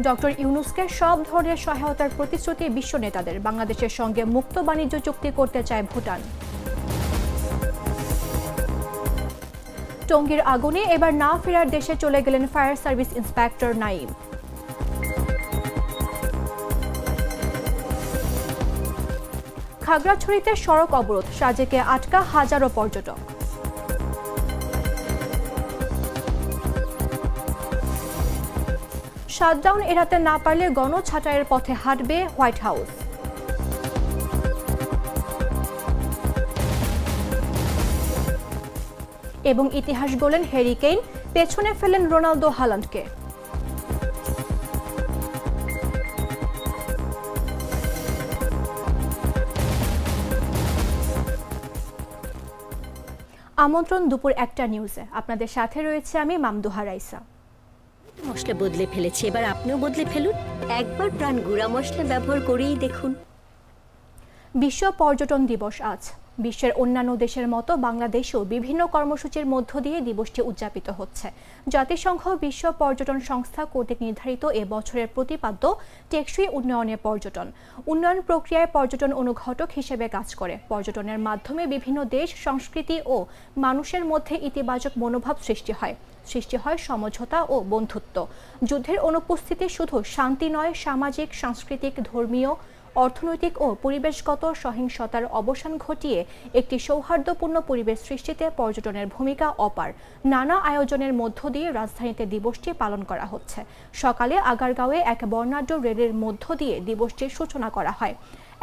Doctor ইউনূসকে সব ধরনের সহায়তার প্রতিশ্রুতি বিশ্ব নেতাদের। বাংলাদেশের সঙ্গে মুক্ত বাণিজ্য চুক্তি করতে চায় ভুটান। টঙ্গীর আগুনে এবার না ফেরার দেশে চলে গেলেন ফায়ার সার্ভিস ইন্সপেক্টর নাঈম। খাগড়াছড়িতে সড়ক অবরোধ, সাজেকে আটকা হাজারো পর্যটক। শাটডাউন এড়াতে না পারলে গণছাঁটাইয়ের পথে হাঁটবে হোয়াইট হাউস। এবং ইতিহাস গড়লেন হ্যারি কেইন, পেছনে ফেলেন রোনালদো হালান্ডকে। আমন্ত্রণ দুপুর ১টা নিউজে। আপনাদের সাথে রয়েছে আমি মামদুহা রাইসা। মশলা বদলে ফেলেছি, এবার আপনিও বদলে ফেলুন। একবার প্রাণ গুঁড়া মশলা ব্যবহার করেই দেখুন। বিশ্ব পর্যটন দিবস আজ। বিশ্বের অন্যান্য দেশের মতো বাংলাদেশেও বিভিন্ন কর্মসূচির মধ্য দিয়ে দিবসটি উদযাপিত হচ্ছে। জাতিসংঘ বিশ্ব পর্যটন সংস্থা কর্তৃক নির্ধারিত এ বছরের প্রতিপাদ্য টেকসই উন্নয়নে পর্যটন। উন্নয়ন প্রক্রিয়ায় পর্যটন অনুঘটক হিসেবে কাজ করে। পর্যটনের মাধ্যমে বিভিন্ন দেশ, সংস্কৃতি ও মানুষের মধ্যে ইতিবাচক মনোভাব সৃষ্টি হয় সমঝোতা ও বন্ধুত্ব। যুদ্ধের অনুপস্থিতি শুধু শান্তি নয়, সামাজিক, সাংস্কৃতিক, ধর্মীয়, অর্থনৈতিক ও পরিবেশগত সহিংসতার অবসান ঘটিয়ে একটি সৌহার্দ্যপূর্ণ পরিবেশ সৃষ্টিতে পর্যটনের ভূমিকা অপার। নানা আয়োজনের মধ্য দিয়ে রাজধানীতে দিবসটি পালন করা হচ্ছে। সকালে আগারগাঁওয়ে এক বর্ণাঢ্য র্যালির মধ্য দিয়ে দিবসটির সূচনা করা হয়।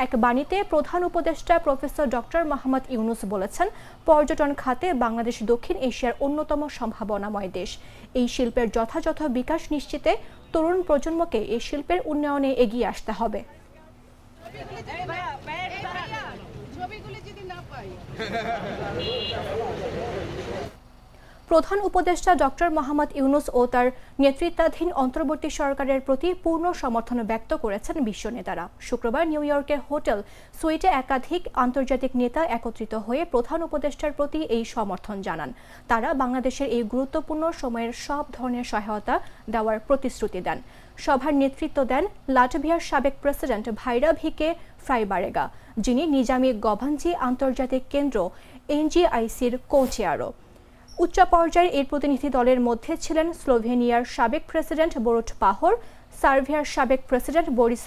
এক বাণীতে প্রধান উপদেষ্টা প্রফেসর ডক্টর মোহাম্মদ ইউনূস বলেছেন, পর্যটন খাতে বাংলাদেশ দক্ষিণ এশিয়ার অন্যতম সম্ভাবনাময় দেশ। এই শিল্পের যথাযথ বিকাশ নিশ্চিতে তরুণ প্রজন্মকে এই শিল্পের উন্নয়নে এগিয়ে আসতে হবে। প্রধান উপদেষ্টা ডক্টর মোহাম্মদ ইউনূস ও তার নেতৃত্বাধীন অন্তর্বর্তী সরকারের প্রতি পূর্ণ সমর্থন ব্যক্ত করেছেন বিশ্ব নেতারা। শুক্রবার নিউ ইয়র্কের হোটেল সুইটে একাধিক আন্তর্জাতিক নেতা একত্রিত হয়ে প্রধান উপদেষ্টার প্রতি এই সমর্থন জানান। তারা বাংলাদেশের এই গুরুত্বপূর্ণ সময়ের সব ধরনের সহায়তা দেওয়ার প্রতিশ্রুতি দেন। সভার নেতৃত্ব দেন লাটভিয়ার সাবেক প্রেসিডেন্ট ভাইরা ভিকে ফ্রাইবারেগা, যিনি নিজামী গভাঞ্জি আন্তর্জাতিক কেন্দ্র এনজিআইসির কো-চেয়ারও। উচ্চ পর্যায়ের এই প্রতিনিধি দলের মধ্যে ছিলেন স্লোভেনিয়ার সাবেক প্রেসিডেন্ট বরুট পাহর, সার্বিয়ার সাবেক প্রেসিডেন্ট বরিস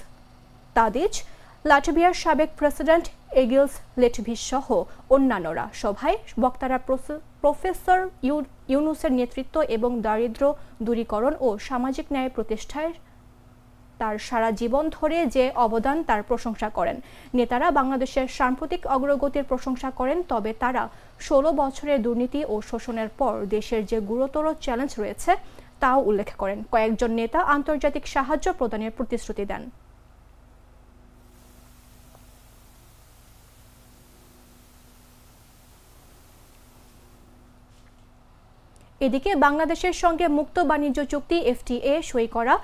তাদিচ, লাটভিয়ার সাবেক প্রেসিডেন্ট এগিলস লেটভিস সহ অন্যান্যরা। সভায় বক্তারা প্রফেসর ইউনূসের নেতৃত্ব এবং দারিদ্র্য দূরীকরণ ও সামাজিক ন্যায় প্রতিষ্ঠায় তার সারা জীবন ধরে যে অবদান তার প্রশংসা করেন। নেতারা বাংলাদেশের সাম্প্রতিক অগ্রগতির প্রশংসা করেন, তবে তারা 16 বছরের দুর্নীতি ও শোষণের পর দেশের যে গুরুতর চ্যালেঞ্জ রয়েছে তাও উল্লেখ করেন। কয়েকজন নেতা আন্তর্জাতিক সাহায্য প্রদানের প্রতিশ্রুতি দেন। এদিকে বাংলাদেশের সঙ্গে মুক্ত বাণিজ্য চুক্তি এফটিএ সই করা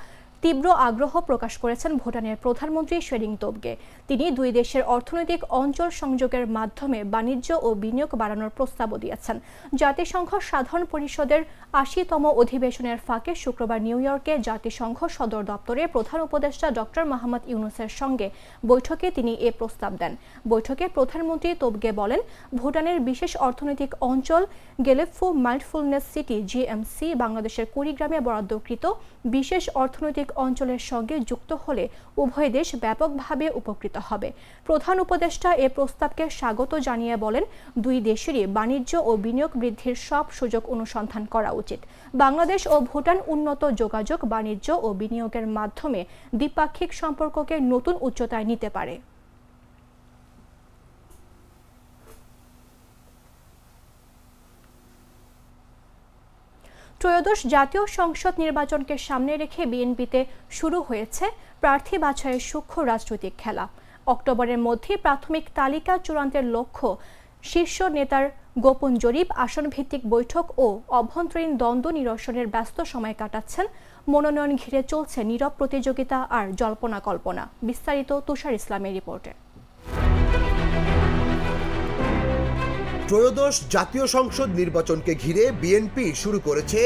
তীব্র আগ্রহ প্রকাশ করেছেন ভুটানের প্রধানমন্ত্রী শেরিং তোবগে। তিনি দুই দেশের অর্থনৈতিক অঞ্চল সংযোগের মাধ্যমে বাণিজ্য ও বিনিয়োগ বাড়ানোর প্রস্তাবও দিয়েছেন। জাতিসংঘ সাধারণ পরিষদের ৮০তম অধিবেশনের ফাঁকে শুক্রবার নিউ ইয়র্কে জাতিসংঘ সদর দপ্তরে প্রধান উপদেষ্টা ডক্টর মোহাম্মদ ইউনূসের সঙ্গে বৈঠকে তিনি এ প্রস্তাব দেন। বৈঠকে প্রধানমন্ত্রী তোবগে বলেন, ভুটানের বিশেষ অর্থনৈতিক অঞ্চল গেলেফু মাইন্ডফুলনেস সিটি জিএমসি বাংলাদেশের কুড়িগ্রামে বরাদ্দকৃত বিশেষ অর্থনৈতিক অঞ্চলের সঙ্গে যুক্ত হলে উভয় দেশ ব্যাপকভাবে উপকৃত হবে। প্রধান উপদেষ্টা এ প্রস্তাবকে স্বাগত জানিয়ে বলেন, দুই দেশেরই বাণিজ্য ও বিনিয়োগ বৃদ্ধির সব সুযোগ অনুসন্ধান করা উচিত। বাংলাদেশ ও ভুটান উন্নত যোগাযোগ, বাণিজ্য ও বিনিয়োগের মাধ্যমে দ্বিপাক্ষিক সম্পর্ককে নতুন উচ্চতায় নিতে পারে। ত্রয়োদশ জাতীয় সংসদ নির্বাচনকে সামনে রেখে বিএনপিতে শুরু হয়েছে প্রার্থী বাছাইয়ের সূক্ষ্ম রাজনৈতিক খেলা। অক্টোবরের মধ্যে প্রাথমিক তালিকা চূড়ান্তের লক্ষ্য শীর্ষ নেতার গোপন জরিপ, আসনভিত্তিক বৈঠক ও অভ্যন্তরীণ দ্বন্দ্ব নিরসনের ব্যস্ত সময় কাটাচ্ছেন। মনোনয়ন ঘিরে চলছে নীরব প্রতিযোগিতা আর জল্পনা কল্পনা। বিস্তারিত তুষার ইসলামের রিপোর্টে। ত্রয়োদশ জাতীয় সংসদ নির্বাচনকে ঘিরে বিএনপি শুরু করেছে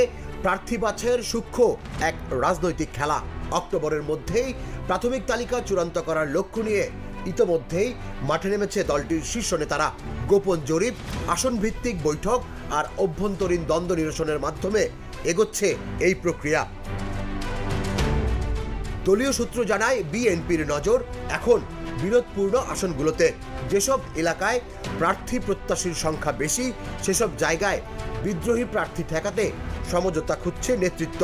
প্রার্থী বাছাইয়ের সূক্ষ্ম এক রাজনৈতিক খেলা। অক্টোবরের মধ্যেই প্রাথমিক তালিকা চূড়ান্ত করার লক্ষ্য নিয়ে ইতোমধ্যেই মাঠে নেমেছে দলটির শীর্ষ নেতারা। গোপন জরিপ, আসন ভিত্তিক বৈঠক আর অভ্যন্তরীণ দ্বন্দ্ব নিরসনের মাধ্যমে এগোচ্ছে এই প্রক্রিয়া। দলীয় সূত্র জানায়, বিএনপির নজর এখন বিরোধপূর্ণ আসনগুলোতে। যেসব এলাকায় প্রার্থী প্রত্যাশীর সংখ্যা বেশি, সেসব জায়গায় বিদ্রোহী প্রার্থী ঠেকাতে সমঝোতা খুঁজছে নেতৃত্ব।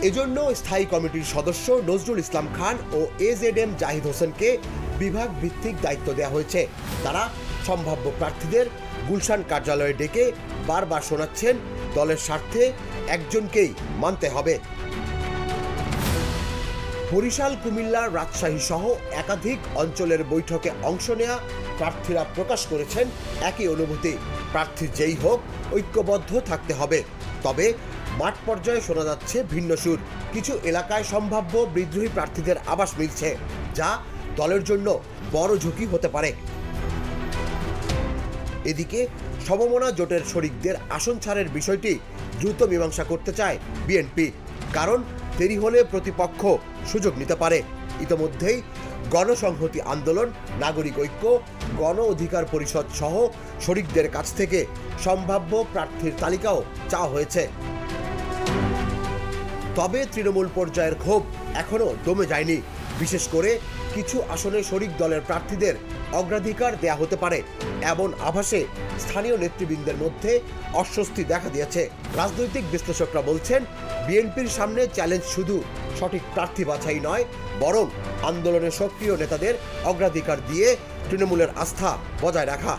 এজন্য স্থায়ী কমিটির সদস্য নজরুল ইসলাম খান ও এজেডএম জাহিদ হোসেনকে বিভাগ ভিত্তিক দায়িত্ব দেওয়া হয়েছে। তারা সম্ভাব্য প্রার্থীদের গুলশান কার্যালয়ে ডেকে বারবার শোনাচ্ছেন, দলের স্বার্থে একজনকেই মানতে হবে। বরিশাল, কুমিল্লা, রাজশাহী সহ একাধিক অঞ্চলের বৈঠকে অংশ নেয়া প্রার্থীরা প্রকাশ করেছেন একই অনুভূতি। প্রার্থী যেই হোক, ঐক্যবদ্ধ থাকতে হবে। তবে মাঠ পর্যায়ে শোনা যাচ্ছে ভিন্ন সুর। কিছু এলাকায় সম্ভাব্য বিদ্রোহী প্রার্থীদের আভাস মিলছে, যা দলের জন্য বড় ঝুঁকি হতে পারে। এদিকে সমমনা জোটের শরিকদের আসন ছাড়ের বিষয়টি দ্রুত মীমাংসা করতে চায় বিএনপি, কারণ দেরি হলে প্রতিপক্ষ সুযোগ নিতে পারে। ইতোমধ্যেই গণসংহতি আন্দোলন, নাগরিক ঐক্য, গণ অধিকার পরিষদ সহ শরিকদের কাছ থেকে সম্ভাব্য প্রার্থীর তালিকাও চাওয়া হয়েছে। তবে তৃণমূল পর্যায়ের ক্ষোভ এখনো দমে যায়নি। বিশেষ করে কিছু আসনে শরিক দলের প্রার্থীদের অগ্রাধিকার দেয়া হতে পারে, এমন আভাসে স্থানীয় নেতৃবৃন্দের মধ্যে অস্বস্তি দেখা দিয়েছে। রাজনৈতিক বিশ্লেষকরা বলছেন, বিএনপির সামনে চ্যালেঞ্জ শুধু সঠিক প্রার্থী বাছাই নয়, বরং আন্দোলনের সক্রিয় নেতাদের অগ্রাধিকার দিয়ে তৃণমূলের আস্থা বজায় রাখা।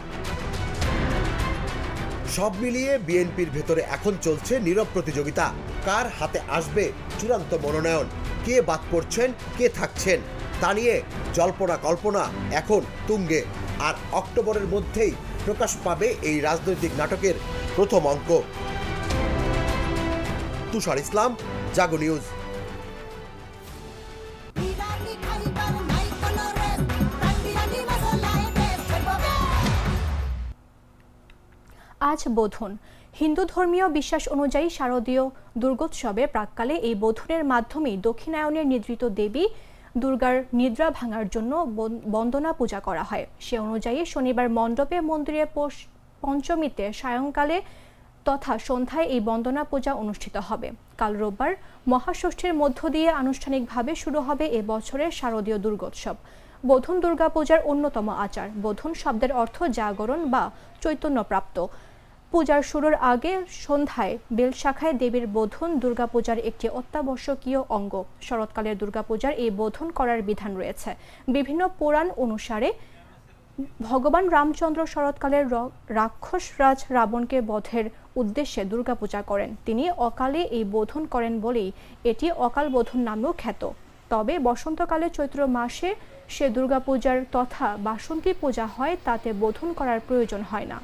সব মিলিয়ে বিএনপির ভেতরে এখন চলছে নীরব প্রতিযোগিতা। কার হাতে আসবে চূড়ান্ত মনোনয়ন, কে বাদ পড়ছেন, কে থাকছেন, তা নিয়ে জল্পনা কল্পনা এখন তুঙ্গে। আর অক্টোবরের মধ্যেই প্রকাশ পাবে এই রাজনৈতিক নাটকের প্রথম অঙ্ক। তুষার ইসলাম, জাগো নিউজ। আজ বোধন। হিন্দু ধর্মীয় বিশ্বাস অনুযায়ী শারদীয় দুর্গোৎসবে প্রাক্কালে এই বোধনের মাধ্যমেই দক্ষিণায়নের নিদ্রিত দেবী দুর্গার নিদ্রা ভাঙার জন্য বন্দনা পূজা করা হয়। সে অনুযায়ী শনিবার মণ্ডপে মন্দিরে পঞ্চমীতে সায়ংকালে তথা সন্ধ্যায় এই বন্দনা পূজা অনুষ্ঠিত হবে। কাল রোববার মহাষষ্ঠীর মধ্য দিয়ে আনুষ্ঠানিকভাবে শুরু হবে এ বছরের শারদীয় দুর্গোৎসব। বোধন দুর্গাপূজার অন্যতম আচার। বোধন শব্দের অর্থ জাগরণ বা চৈতন্যপ্রাপ্ত। পূজার শুরুর আগে সন্ধ্যায় বেলশাখায় দেবীর বোধন দুর্গাপূজার একটি অত্যাবশ্যকীয় অঙ্গ। শরৎকালের দুর্গাপূজার এই বোধন করার বিধান রয়েছে। বিভিন্ন পুরাণ অনুসারে ভগবান রামচন্দ্র শরৎকালের রাক্ষস রাজ রাবণকে বধের উদ্দেশ্যে দুর্গাপূজা করেন। তিনি অকালে এই বোধন করেন বলেই এটি অকাল বোধন নামেও খ্যাত। তবে বসন্তকালে চৈত্র মাসে সে দুর্গাপূজার তথা বাসন্তী পূজা হয়, তাতে বোধন করার প্রয়োজন হয় না।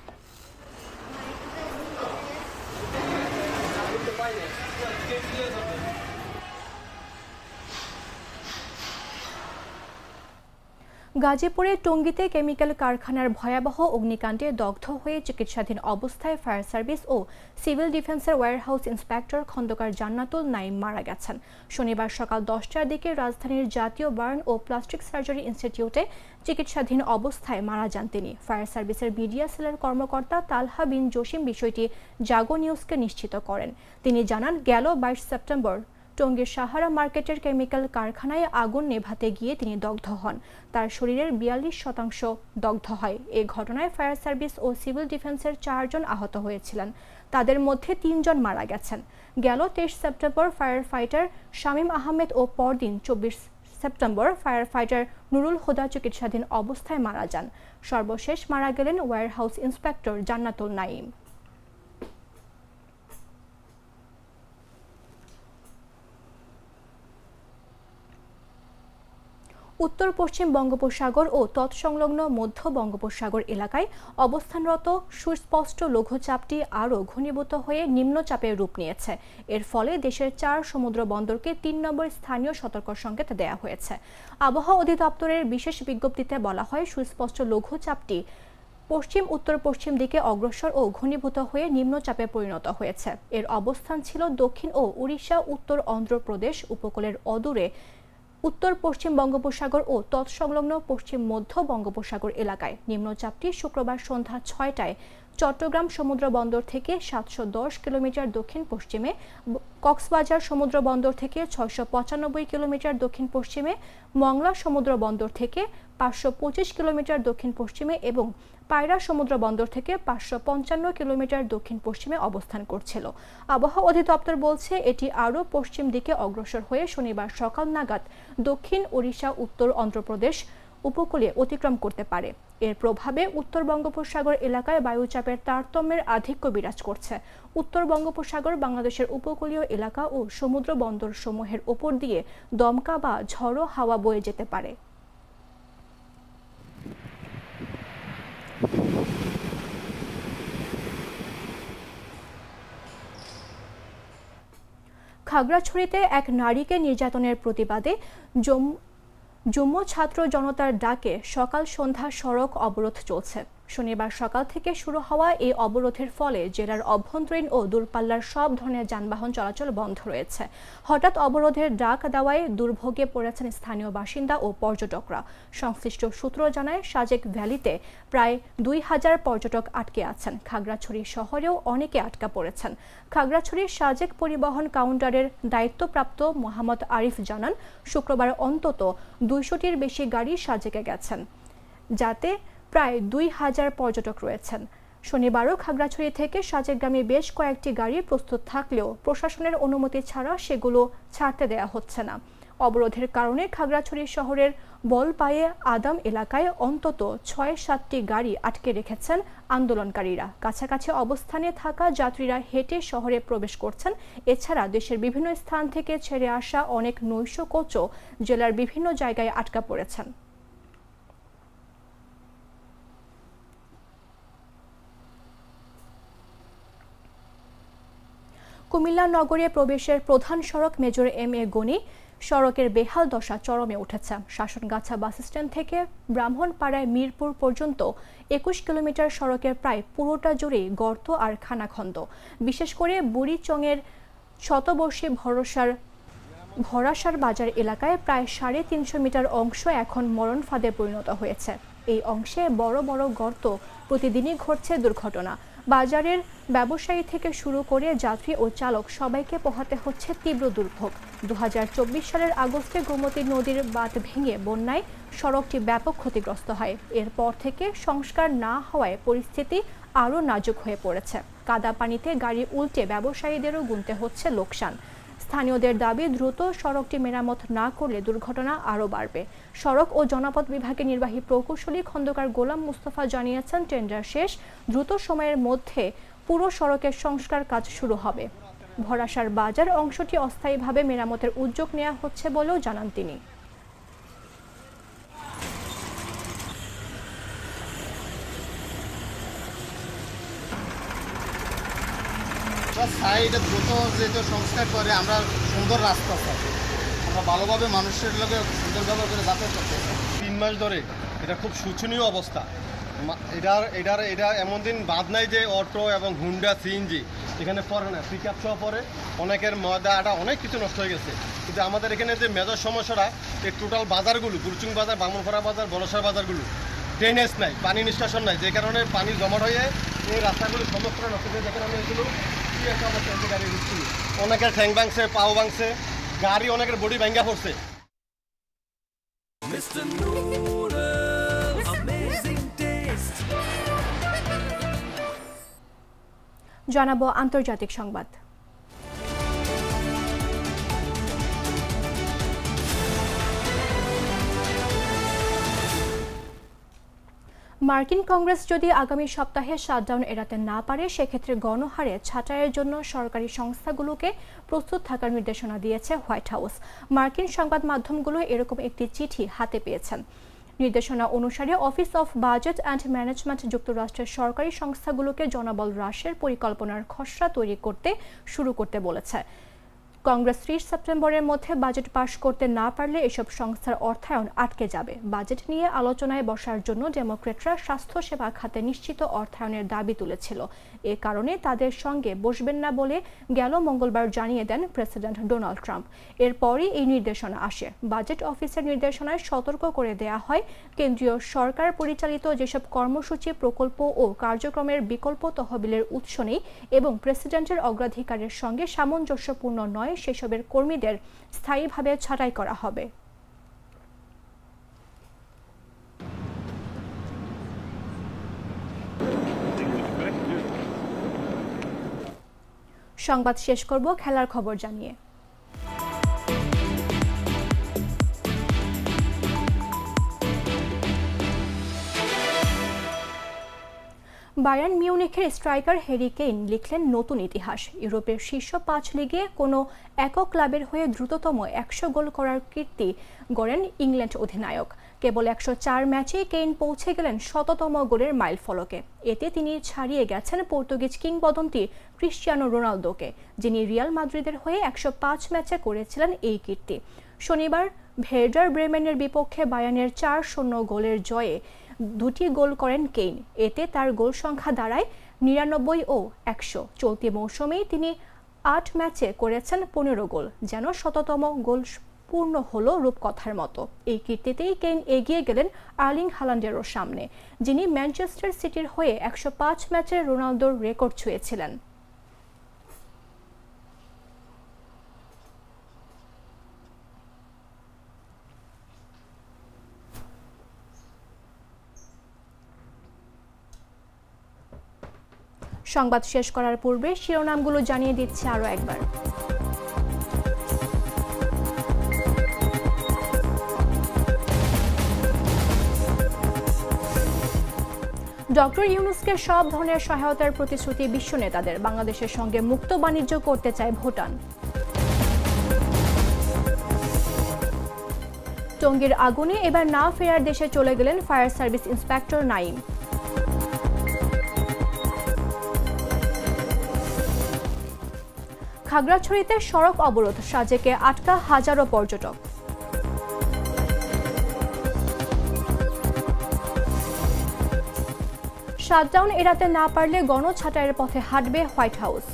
গাজীপুরের টঙ্গীতে কেমিক্যাল কারখানার ভয়াবহ অগ্নিকাণ্ডে দগ্ধ হয়ে চিকিৎসাধীন অবস্থায় ফায়ার সার্ভিস ও সিভিল ডিফেন্সের ওয়্যারহাউস ইন্সপেক্টর খন্দকার জান্নাতুল নাইম মারা গেছেন। শনিবার সকাল 10টার দিকে রাজধানীর জাতীয় বার্ন ও প্লাস্টিক সার্জারি ইনস্টিটিউটে চিকিৎসাধীন অবস্থায় মারা যান তিনি। ফায়ার সার্ভিসের মিডিয়া সেলের কর্মকর্তা তালহা বিন জসিম বিষয়টি জাগো নিউজকে নিশ্চিত করেন। তিনি জানান, গেল 22 সেপ্টেম্বর টঙ্গীর সাহারা মার্কেটের কেমিক্যাল কারখানায় আগুন নেভাতে গিয়ে তিনি দগ্ধ হন। তার শরীরের 42% দগ্ধ হয়। এই ঘটনায় ফায়ার সার্ভিস ও সিভিল ডিফেন্সের 4 জন আহত হয়েছিলেন। তাদের মধ্যে 3 জন মারা গেছেন। গেল 23 September fire fighter Shamim Ahmed ও পরদিন 24 September fire fighter Nurul Huda চিকিৎসাধীন অবস্থায় মারা যান। সর্বশেষ মারা গেলেন ওয়্যারহাউস ইন্সপেক্টর জান্নাতুল নাইম। উত্তর পশ্চিম বঙ্গোপসাগর ও তৎসংলগ্ন মধ্য বঙ্গোপসাগর এলাকায় অবস্থানরত সুস্পষ্ট লঘুচাপটি আরও ঘনীভূত হয়ে নিম্নচাপের রূপ নিয়েছে। এর ফলে দেশের 4 সমুদ্র বন্দরকে 3 নম্বর স্থানীয় সতর্ক সংকেত দেওয়া হয়েছে। আবহাওয়া অধিদপ্তরের বিশেষ বিজ্ঞপ্তিতে বলা হয়, সুস্পষ্ট লঘুচাপটি পশ্চিম উত্তর পশ্চিম দিকে অগ্রসর ও ঘনীভূত হয়ে নিম্নচাপে পরিণত হয়েছে। এর অবস্থান ছিল দক্ষিণ ও উড়িষ্যা উত্তর অন্ধ্রপ্রদেশ উপকূলের অদূরে উত্তর পশ্চিম বঙ্গোপসাগর ও তৎসংলগ্ন পশ্চিম মধ্য বঙ্গোপসাগর এলাকায়। নিম্নচাপটি শুক্রবার সন্ধ্যা 6টায় চট্টগ্রাম সমুদ্র বন্দর থেকে 710 কিলোমিটার দক্ষিণ পশ্চিমে, কক্সবাজার সমুদ্র বন্দর থেকে 695 কিলোমিটার দক্ষিণ পশ্চিমে, মংলা সমুদ্র বন্দর থেকে 525 কিলোমিটার দক্ষিণ পশ্চিমে এবং পায়রা সমুদ্র বন্দর থেকে 555 কিলোমিটার দক্ষিণ পশ্চিমে অবস্থান করছিল। আবহাওয়া অধিদপ্তর বলছে এটি আরও পশ্চিম দিকে অগ্রসর হয়ে শনিবার সকাল নাগাদ দক্ষিণ ওড়িশা উত্তর অন্ধ্রপ্রদেশ উপকূলে অতিক্রম করতে পারে। এর প্রভাবে উত্তর বঙ্গোপসাগর এলাকায় বায়ুচাপের তারতম্যের আধিক্য বিরাজ করছে। উত্তর বঙ্গোপসাগর বাংলাদেশের উপকূলীয় এলাকা ও সমুদ্র বন্দর সমূহের ওপর দিয়ে দমকা বা ঝড়ো হাওয়া বয়ে যেতে পারে। খাগড়াছড়িতে এক নারীকে নির্যাতনের প্রতিবাদে যুগ্ম ছাত্র জনতার ডাকে সকাল সন্ধ্যা সড়ক অবরোধ চলছে। শনিবার সকাল থেকে শুরু হওয়া এই অবরোধের ফলে জেলার অভ্যন্তরীণ ও দূরপাল্লার সব ধরনের যানবাহন চলাচল বন্ধ রয়েছে। হঠাৎ অবরোধের ডাক দেওয়ায় দুর্ভোগে পড়েছেন স্থানীয় বাসিন্দা ও পর্যটকরা। সংশ্লিষ্ট সূত্র জানায় সাজেক ভ্যালিতে প্রায় 2000 পর্যটক আটকে আছেন। খাগড়াছড়ি শহরেও অনেকে আটকা পড়েছেন। খাগড়াছড়ির সাজেক পরিবহন কাউন্টারের দায়িত্বপ্রাপ্ত মোহাম্মদ আরিফ জানান, শুক্রবার অন্তত 200টির বেশি গাড়ি সাজেকে গেছেন, যাতে প্রায় 2000 পর্যটক রয়েছেন। শনিবারও খাগড়াছড়ি থেকে সাজেকগামী বেশ কয়েকটি গাড়ি প্রস্তুত থাকলেও প্রশাসনের অনুমতি ছাড়া সেগুলো ছাড়তে দেয়া হচ্ছে না। অবরোধের কারণে খাগড়াছড়ি শহরের বলপায়ে আদাম এলাকায় অন্তত 6-7টি গাড়ি আটকে রেখেছেন আন্দোলনকারীরা। কাছাকাছি অবস্থানে থাকা যাত্রীরা হেঁটে শহরে প্রবেশ করছেন। এছাড়া দেশের বিভিন্ন স্থান থেকে ছেড়ে আসা অনেক নৈশ কোচও জেলার বিভিন্ন জায়গায় আটকা পড়েছেন। কুমিল্লা নগরে প্রবেশের প্রধান সড়ক মেজর MA গনি সড়কের বেহাল দশা চরমে উঠেছে। শাসনগাছা বাসস্ট্যান্ড থেকে ব্রাহ্মণপাড়ায় মিরপুর পর্যন্ত 21 কিলোমিটার সড়কের প্রায় পুরোটা জুড়েই গর্ত আর খানাখন্দ। বিশেষ করে বুড়িচংয়ের শতবর্ষী ভরাসার বাজার এলাকায় প্রায় 350 মিটার অংশ এখন মরণ ফাঁদে পরিণত হয়েছে। এই অংশে বড় বড় গর্ত, প্রতিদিনই ঘটছে দুর্ঘটনা। বাজারের ব্যবসায়ী থেকে শুরু করে যাত্রী ও চালক সবাইকে পোহাতে হচ্ছে তীব্র দুর্ভোগ। 2024 সালের আগস্টে গোমতী নদীর বাঁধ ভেঙে বন্যায় সড়কটি ব্যাপক ক্ষতিগ্রস্ত হয়। এরপর থেকে সংস্কার না হওয়ায় পরিস্থিতি আরও নাজুক হয়ে পড়েছে। কাদা পানিতে গাড়ি উল্টে ব্যবসায়ীদেরও গুনতে হচ্ছে লোকসান। স্থানীয়দের দাবি, দ্রুত সড়কটি মেরামত না করলে দুর্ঘটনা আরও বাড়বে। সড়ক ও জনপথ বিভাগের নির্বাহী প্রকৌশলী খন্দকার গোলাম মুস্তফা জানিয়েছেন, টেন্ডার শেষ, দ্রুত সময়ের মধ্যে পুরো সড়কের সংস্কার কাজ শুরু হবে। ভরাসার বাজার অংশটি অস্থায়ীভাবে মেরামতের উদ্যোগ নেওয়া হচ্ছে বলেও জানান তিনি। সাইডে দ্রুত যেহেতু সংস্কার করে আমরা সুন্দর রাস্তা চাই, আমরা ভালোভাবে মানুষের লোকে সুন্দরভাবে করে যাতায়াত করতে। 3 মাস ধরে এটা খুব শোচনীয় অবস্থা। এটা এমন দিন বাদ নাই যে অটো এবং হুন্ডা সিএনজি এখানে পড়ে না, পিক আপ সহ পড়ে। অনেকের ময়দা আটা অনেক কিছু নষ্ট হয়ে গেছে। কিন্তু আমাদের এখানে যে মেজর সমস্যাটা, এই টোটাল বাজারগুলো, বুরচুং বাজার, বামনপাড়া বাজার, বড়সার বাজারগুলো ড্রেনেজ নাই, পানি নিষ্কাশন নাই, যে কারণে পানি জমাট হয়ে এই রাস্তাগুলো সমস্ত নষ্ট হয়ে। দেখেন আমি এগুলো কি একটা অবস্থা, গাড়ি দিচ্ছি, অনেকের ঠ্যাং ভাঙছে, পাও ভাঙছে, গাড়ি অনেকের বডি ভাঙ্গা পড়ছে। জানাবো আন্তর্জাতিক সংবাদ। মার্কিন কংগ্রেস যদি আগামী সপ্তাহে শাটডাউন এড়াতে না পারে, সেক্ষেত্রে গণহারে ছাঁটাইয়ের জন্য সরকারি সংস্থাগুলোকে প্রস্তুত থাকার নির্দেশনা দিয়েছে হোয়াইট হাউস। মার্কিন সংবাদ মাধ্যমগুলো এরকম একটি চিঠি হাতে পেয়েছেন। নির্দেশনা অনুসারে office of budget and management যুক্তরাষ্ট্রের সরকারি সংস্থাগুলোকে জনবল হ্রাসের পরিকল্পনার খসড়া তৈরি করতে শুরু করতে বলেছে। কংগ্রেস 30 সেপ্টেম্বরের মধ্যে বাজেট পাশ করতে না পারলে এসব সংস্থার অর্থায়ন আটকে যাবে। বাজেট নিয়ে আলোচনায় বসার জন্য ডেমোক্র্যাটরা স্বাস্থ্যসেবা খাতে নিশ্চিত অর্থায়নের দাবি তুলেছিল। এ কারণে তাদের সঙ্গে বসবেন না বলে গেল মঙ্গলবার জানিয়ে দেন প্রেসিডেন্ট ডোনাল্ড ট্রাম্প। এরপরই এই নির্দেশনা আসে। বাজেট অফিসের নির্দেশনায় সতর্ক করে দেয়া হয়, কেন্দ্রীয় সরকার পরিচালিত যেসব কর্মসূচি, প্রকল্প ও কার্যক্রমের বিকল্প তহবিলের উৎস নেই এবং প্রেসিডেন্টের অগ্রাধিকারের সঙ্গে সামঞ্জস্যপূর্ণ নয়, সেসবের কর্মীদের স্থায়ীভাবে ছাঁটাই করা হবে। সংবাদ শেষ করব খেলার খবর জানিয়ে। বায়ার্ন মিউনিখের স্ট্রাইকার হ্যারি কেইন লিখলেন নতুন ইতিহাস। ইউরোপের শীর্ষ 5 লিগে কোনো একক ক্লাবের হয়ে দ্রুততম 100 গোল করার কীর্তি গড়েন ইংল্যান্ড অধিনায়ক। কেবল 104 ম্যাচে কেইন পৌঁছে গেলেন শততম গোলের মাইলফলকে। এতে তিনি ছাড়িয়ে গেছেন পর্তুগিজ কিংবদন্তি ক্রিশ্চিয়ানো রোনালদোকে, যিনি রিয়াল মাদ্রিদের হয়ে 105 ম্যাচে করেছিলেন এই কীর্তি। শনিবার ভের্ডার ব্রেমেনের বিপক্ষে বায়ার্নের 4-0 গোলের জয়ে 2টি গোল করেন কেইন। এতে তার গোল সংখ্যা দাঁড়ায় 99 ও 100। চলতি মৌসুমেই তিনি 8 ম্যাচে করেছেন 15 গোল, যেন শততম গোল পূর্ণ হলো রূপকথার মতো। এই কীর্তিতেই কেইন এগিয়ে গেলেন আর্লিং হালান্ডেরও সামনে, যিনি ম্যানচেস্টার সিটির হয়ে 105 ম্যাচে রোনালদোর রেকর্ড ছুঁয়েছিলেন। সংবাদ শেষ করার পূর্বে শিরোনামগুলো জানিয়ে দিচ্ছে আরও একবার। ডক্টর ইউনূসকে সব ধরনের সহায়তার প্রতিশ্রুতি বিশ্ব নেতাদের। বাংলাদেশের সঙ্গে মুক্ত বাণিজ্য করতে চায় ভুটান। টঙ্গীর আগুনে এবার না ফেরার দেশে চলে গেলেন ফায়ার সার্ভিস ইন্সপেক্টর নাইম। খাগড়াছড়িতে সড়ক অবরোধ, সাজেকে আটকা হাজারো পর্যটক। শাটডাউন এড়াতে না পারলে গণছাঁটাইয়ের পথে হাঁটবে হোয়াইট হাউস।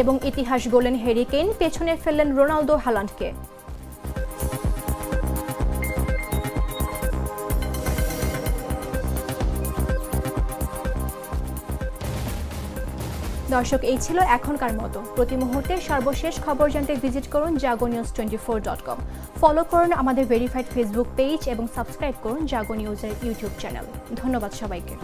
এবং ইতিহাস গড়লেন হ্যারি কেইন, পেছনে ফেললেন রোনালদো হালান্ডকে। দর্শক, এই ছিল এখনকার মতো। প্রতি মুহূর্তে সর্বশেষ খবর জানতে ভিজিট করুন jagonews24.com। ফলো করুন আমাদের ভেরিফাইড ফেসবুক পেজ এবং সাবস্ক্রাইব করুন জাগো নিউজের ইউটিউব চ্যানেল। ধন্যবাদ সবাইকে।